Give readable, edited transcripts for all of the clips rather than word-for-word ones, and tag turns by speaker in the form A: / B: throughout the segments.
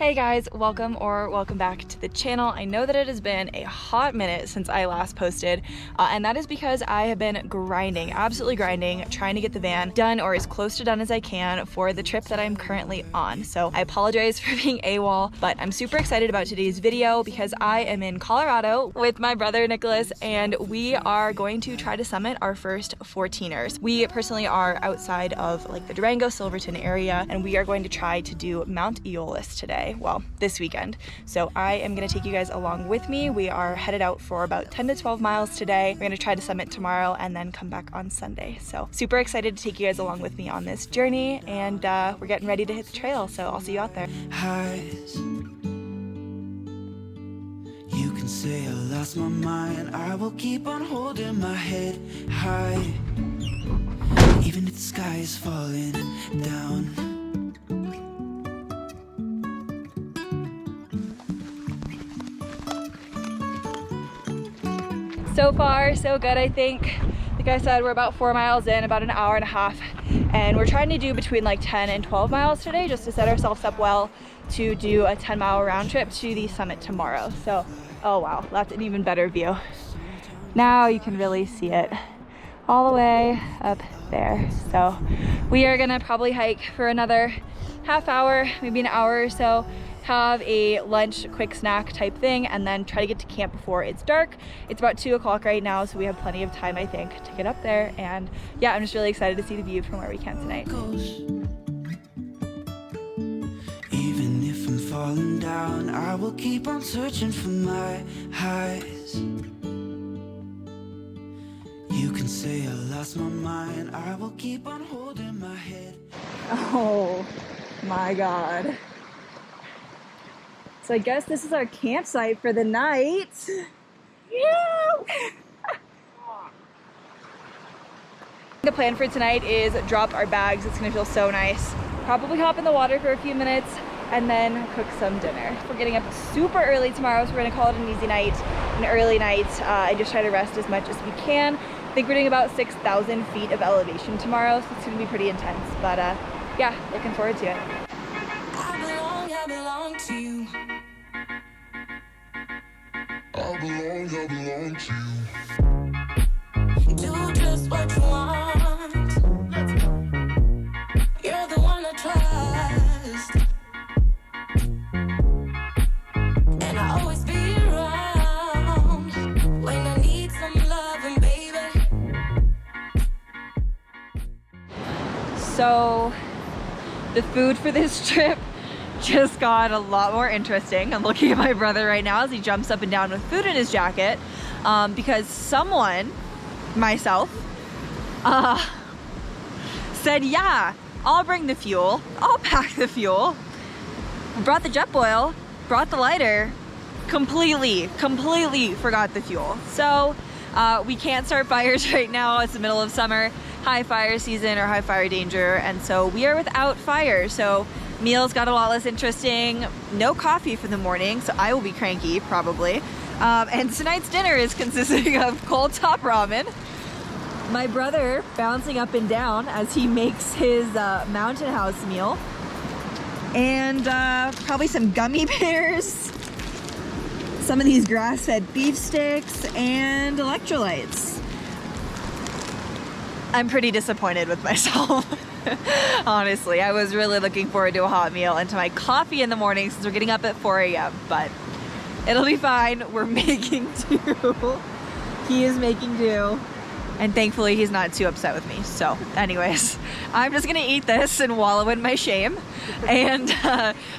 A: Hey guys, welcome back to the channel. I know that it has been a hot minute since I last posted, and that is because I have been grinding, absolutely grinding, trying to get the van done or as close to done as I can for the trip that I'm currently on. So I apologize for being AWOL, but I'm super excited about today's video because I am in Colorado with my brother Nicholas, and we are going to try to summit our first 14ers. We personally are outside of like the Durango, Silverton area, and we are going to try to do Mount Eolus today. Well, this weekend. So I am gonna take you guys along with me. We are headed out for about 10 to 12 miles today. We're gonna try to summit tomorrow and then come back on Sunday. So super excited to take you guys along with me on this journey, and we're getting ready to hit the trail. So I'll see you out there.
B: Highs. You can say I lost my mind. I will keep on holding my head high, even if the sky is falling down.
A: So far, so good, I think. Like I said, we're about 4 miles in, about an hour and a half, and we're trying to do between like 10 and 12 miles today just to set ourselves up well to do a 10-mile round trip to the summit tomorrow. So, oh wow, that's an even better view. Now you can really see it all the way up there. So we are gonna probably hike for another half hour, maybe an hour or so, have a lunch, quick snack type thing, and then try to get to camp before it's dark. It's about 2 o'clock right now, so we have plenty of time, I think, to get up there. And yeah, I'm just really excited to see the view from where we can tonight.
B: Even if I'm falling down, I will keep on searching for my highs. You can say I lost my mind. I will keep on holding my head.
A: Oh my God. So I guess this is our campsite for the night. Yeah! The plan for tonight is drop our bags. It's gonna feel so nice. Probably hop in the water for a few minutes and then cook some dinner. We're getting up super early tomorrow, so we're gonna call it an easy night, an early night, and just try to rest as much as we can. I think we're doing about 6,000 feet of elevation tomorrow, so it's gonna be pretty intense, but yeah, looking forward to it.
B: I belong to you. I belong to you. Do just what you want. You're the one I trust, and I always be around when I need some loving, baby.
A: So the food for this trip just got a lot more interesting. I'm looking at my brother right now as he jumps up and down with food in his jacket because someone, myself, said, yeah, I'll bring the fuel, I'll pack the fuel, brought the jet boil, brought the lighter, completely forgot the fuel. So we can't start fires right now. It's the middle of summer, high fire season or high fire danger, and so we are without fire. So meals got a lot less interesting. No coffee for the morning, so I will be cranky probably. And tonight's dinner is consisting of cold top ramen. My brother bouncing up and down as he makes his mountain house meal. And probably some gummy bears, some of these grass-fed beef sticks, and electrolytes. I'm pretty disappointed with myself. Honestly, I was really looking forward to a hot meal and to my coffee in the morning since we're getting up at 4 a.m. But it'll be fine. We're making do. He is making do. And thankfully he's not too upset with me. So anyways, I'm just gonna eat this and wallow in my shame and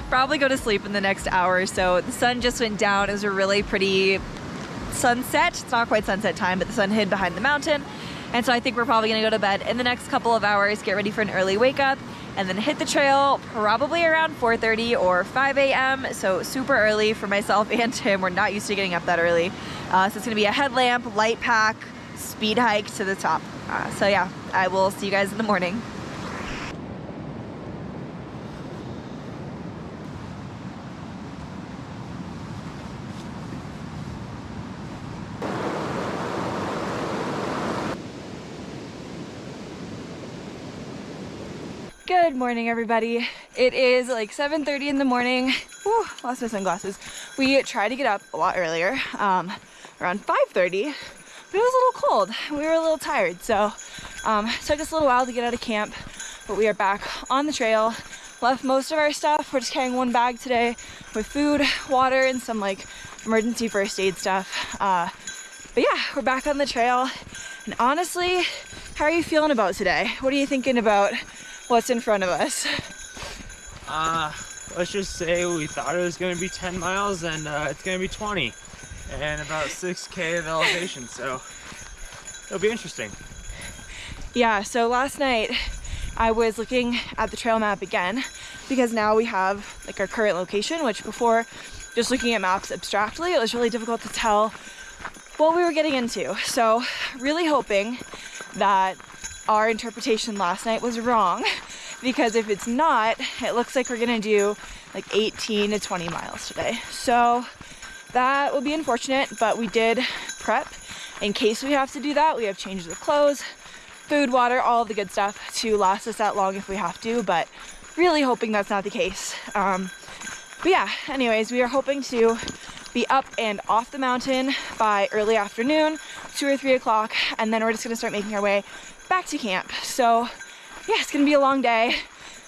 A: probably go to sleep in the next hour or so. The sun just went down. It was a really pretty sunset. It's not quite sunset time, but the sun hid behind the mountain. And so I think we're probably gonna go to bed in the next couple of hours, get ready for an early wake up, and then hit the trail probably around 4:30 or 5 a.m. So super early for myself and Tim. We're not used to getting up that early. So it's gonna be a headlamp, light pack, speed hike to the top. So yeah, I will see you guys in the morning. Good morning, everybody. It is like 7:30 in the morning. Whew, lost my sunglasses. We tried to get up a lot earlier, around 5:30, but it was a little cold. We were a little tired, so took us a little while to get out of camp, but we are back on the trail. Left most of our stuff. We're just carrying one bag today with food, water, and some like emergency first aid stuff. But yeah, we're back on the trail. And honestly, how are you feeling about today? What are you thinking about what's in front of us?
C: Let's just say we thought it was going to be 10 miles and it's going to be 20 and about 6K of elevation, so it'll be interesting.
A: Yeah, so last night I was looking at the trail map again because now we have like our current location, which before just looking at maps abstractly, it was really difficult to tell what we were getting into. So really hoping that our interpretation last night was wrong, because if it's not, it looks like we're gonna do like 18 to 20 miles today. So that will be unfortunate, but we did prep in case we have to do that. We have changes of clothes, food, water, all of the good stuff to last us that long if we have to, but really hoping that's not the case. But yeah, anyways, we are hoping to be up and off the mountain by early afternoon, 2 or 3 o'clock, and then we're just gonna start making our way back to camp. So yeah, it's gonna be a long day.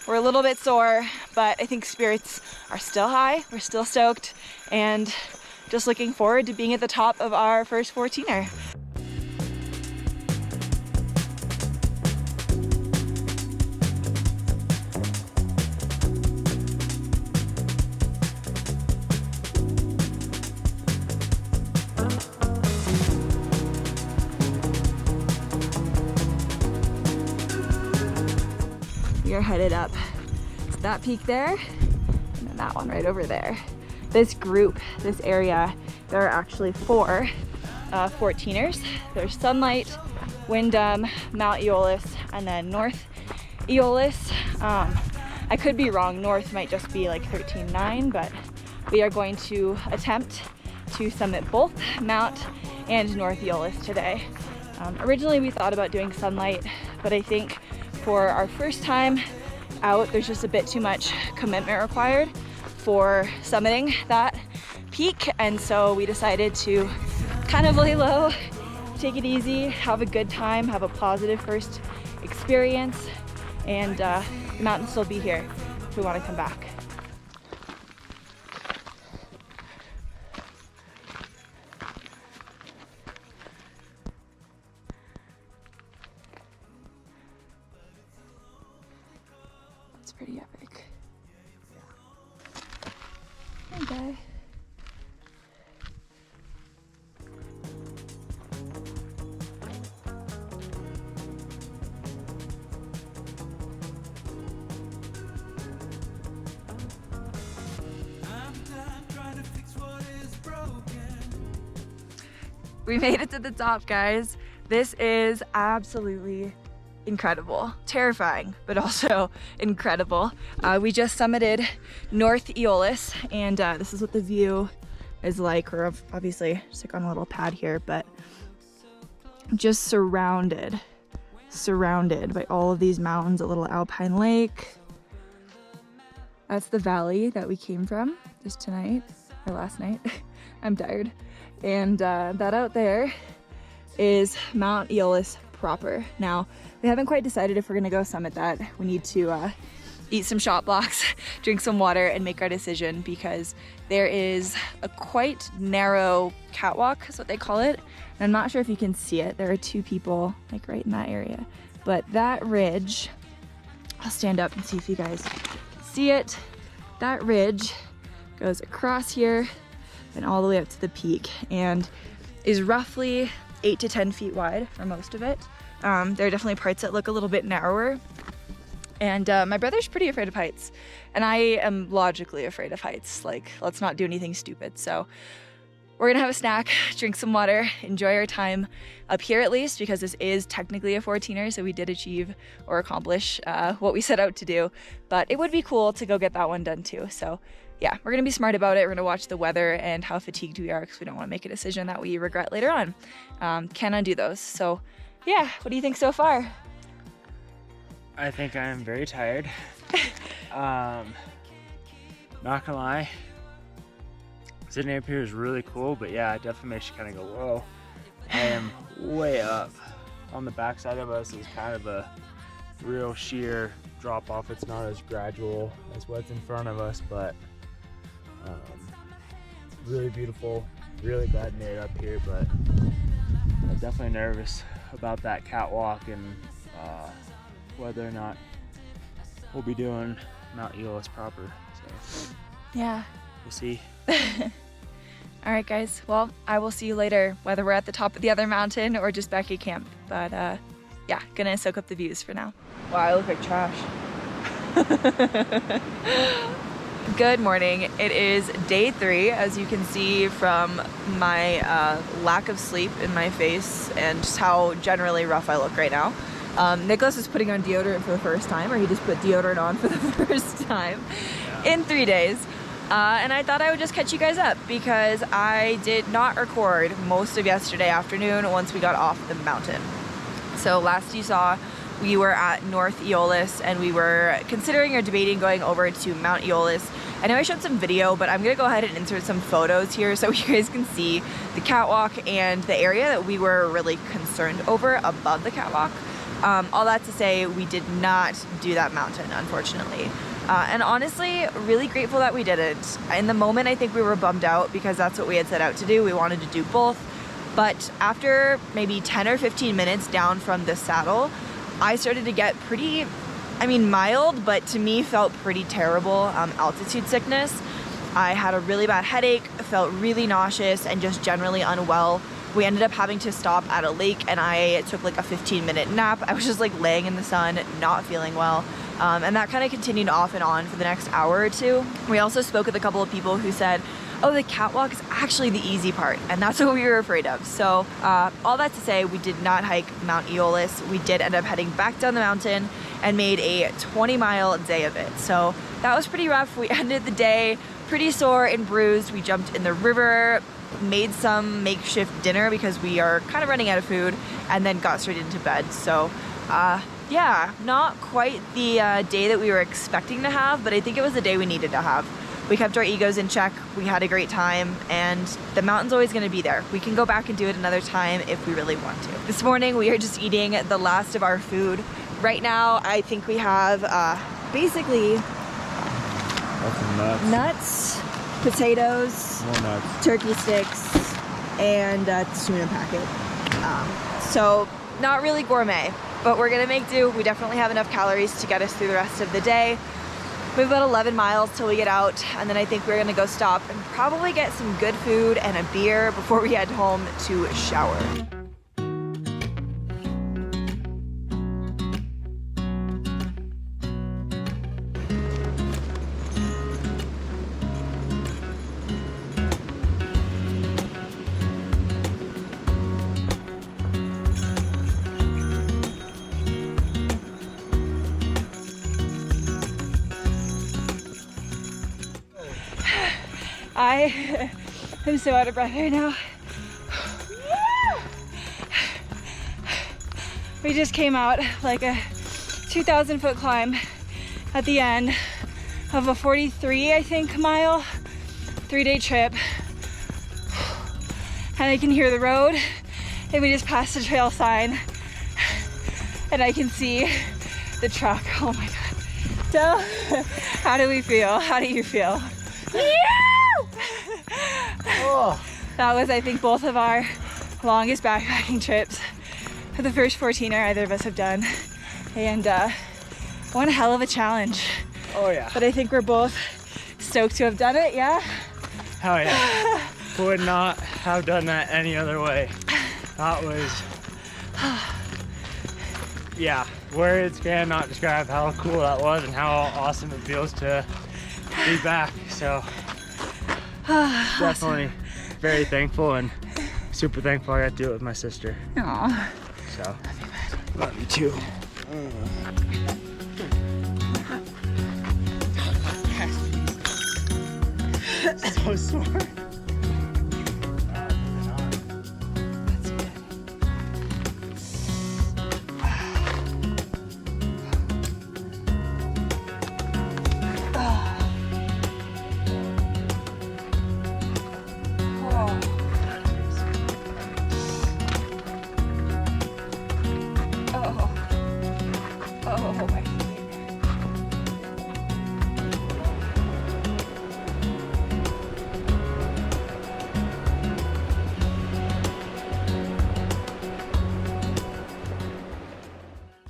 A: We're a little bit sore, but I think spirits are still high. We're still stoked, and just looking forward to being at the top of our first 14er. We are headed up to that peak there, and then that one right over there. This group, this area, there are actually 4 14ers. There's Sunlight, Windham, Mount Eolus, and then North Eolus. I could be wrong, North might just be like 13.9, but we are going to attempt to summit both Mount and North Eolus today. Originally we thought about doing Sunlight, but I think for our first time out, there's just a bit too much commitment required for summiting that peak, and so we decided to kind of lay low, take it easy, have a good time, have a positive first experience, and the mountain will still be here if we want to come back. It's pretty epic. Okay. We made it to the top, guys. This is absolutely incredible, terrifying, but also incredible. We just summited North Eolus, and this is what the view is like. We're obviously just like on a little pad here, but just surrounded by all of these mountains, a little alpine lake. That's the valley that we came from just tonight, or last night. I'm tired. And that out there is Mount Eolus proper. Now, we haven't quite decided if we're gonna go summit that. We need to eat some shot blocks, drink some water, and make our decision, because there is a quite narrow catwalk, is what they call it. And I'm not sure if you can see it. There are 2 people like right in that area. But that ridge, I'll stand up and see if you guys see it. That ridge goes across here and all the way up to the peak, and is roughly 8 to 10 feet wide for most of it. There are definitely parts that look a little bit narrower. And my brother's pretty afraid of heights, and I am logically afraid of heights. Like, let's not do anything stupid. So we're gonna have a snack, drink some water, enjoy our time up here at least, because this is technically a 14er, so we did achieve or accomplish what we set out to do. But it would be cool to go get that one done too. So yeah, we're gonna be smart about it. We're gonna watch the weather and how fatigued we are, because we don't wanna make a decision that we regret later on. Can't undo those. So yeah, what do you think so far?
C: I think I'm very tired. Not gonna lie, sitting up here is really cool, but yeah, it definitely makes you kind of go, whoa. I am way up. On the backside of us is kind of a real sheer drop off. It's not as gradual as what's in front of us, but really beautiful. Really glad I made it up here, but I'm definitely nervous about that catwalk and whether or not we'll be doing Mount Eolus proper. So
A: Yeah.
C: we'll see.
A: All right, guys. Well, I will see you later, whether we're at the top of the other mountain or just back at camp. But yeah, gonna soak up the views for now. Wow, I look like trash. Good morning. It is day 3, as you can see from my lack of sleep in my face and just how generally rough I look right now. Nicholas is putting on deodorant for the first time, or he just put deodorant on for the first time in 3 days. And I thought I would just catch you guys up because I did not record most of yesterday afternoon once we got off the mountain. So last you saw, we were at North Eolus and we were considering or debating going over to Mount Eolus. I know I showed some video, but I'm gonna go ahead and insert some photos here so you guys can see the catwalk and the area that we were really concerned over above the catwalk. All that to say, we did not do that mountain, unfortunately. And honestly, really grateful that we didn't. In the moment, I think we were bummed out because that's what we had set out to do. We wanted to do both. But after maybe 10 or 15 minutes down from the saddle, I started to get pretty, mild, but to me felt pretty terrible altitude sickness. I had a really bad headache, felt really nauseous, and just generally unwell. We ended up having to stop at a lake and I took like a 15-minute nap. I was just like laying in the sun, not feeling well. And that kind of continued off and on for the next hour or two. We also spoke with a couple of people who said, oh, the catwalk is actually the easy part. And that's what we were afraid of. So all that to say, we did not hike Mount Eolus. We did end up heading back down the mountain and made a 20-mile day of it. So that was pretty rough. We ended the day pretty sore and bruised. We jumped in the river, made some makeshift dinner because we are kind of running out of food, and then got straight into bed. So yeah, not quite the day that we were expecting to have, but I think it was the day we needed to have. We kept our egos in check, we had a great time, and the mountain's always gonna be there. We can go back and do it another time if we really want to. This morning we are just eating the last of our food. Right now I think we have basically nuts, potatoes,
C: More nuts.
A: turkey sticks, and tuna packet. So not really gourmet, but we're gonna make do. We definitely have enough calories to get us through the rest of the day. We have about 11 miles till we get out, and then I think we're gonna go stop and probably get some good food and a beer before we head home to shower. I am so out of breath right now. We just came out like a 2,000 foot climb at the end of a 43, I think, mile 3-day trip. And I can hear the road, and we just passed the trail sign, and I can see the truck. Oh my God. So, how do we feel? How do you feel?
C: Oh.
A: That was, I think, both of our longest backpacking trips for the first 14er either of us have done. And one hell of a challenge.
C: Oh yeah.
A: But I think we're both stoked to have done it, yeah?
C: Hell yeah. Would not have done that any other way. That was, yeah, words cannot describe how cool that was and how awesome it feels to be back. So definitely very thankful and super thankful I got to do it with my sister.
A: Aww.
C: So love you too. So sore.